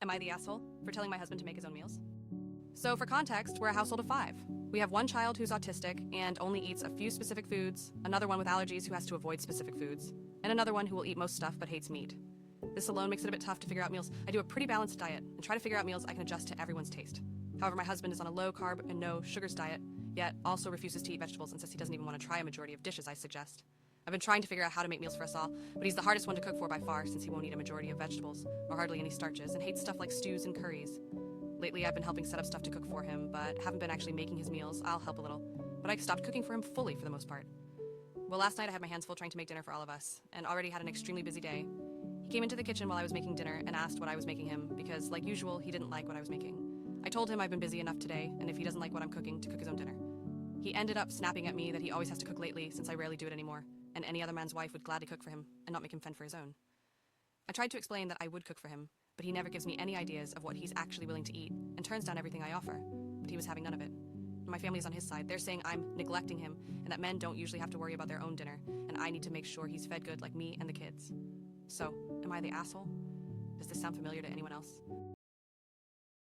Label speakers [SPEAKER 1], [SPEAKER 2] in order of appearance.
[SPEAKER 1] Am I the asshole for telling my husband to make his own meals? So for context, we're a household of 5. We have one child who's autistic and only eats a few specific foods, another one with allergies who has to avoid specific foods, and another one who will eat most stuff but hates meat. This alone makes it a bit tough to figure out meals. I do a pretty balanced diet and try to figure out meals I can adjust to everyone's taste. However, my husband is on a low carb and no sugars diet, yet also refuses to eat vegetables and says he doesn't even want to try a majority of dishes I suggest. I've been trying to figure out how to make meals for us all, but he's the hardest one to cook for by far since he won't eat a majority of vegetables, or hardly any starches, and hates stuff like stews and curries. Lately, I've been helping set up stuff to cook for him, but haven't been actually making his meals. I'll help a little, but I stopped cooking for him fully for the most part. Well, last night I had my hands full trying to make dinner for all of us, and already had an extremely busy day. He came into the kitchen while I was making dinner and asked what I was making him, because, like usual, he didn't like what I was making. I told him I've been busy enough today, and if he doesn't like what I'm cooking, to cook his own dinner. He ended up snapping at me that he always has to cook lately since I rarely do it anymore, and any other man's wife would gladly cook for him and not make him fend for his own. I tried to explain that I would cook for him, but he never gives me any ideas of what he's actually willing to eat and turns down everything I offer, but he was having none of it. My family's on his side. They're saying I'm neglecting him and that men don't usually have to worry about their own dinner, and I need to make sure he's fed good like me and the kids. So, am I the asshole? Does this sound familiar to anyone else?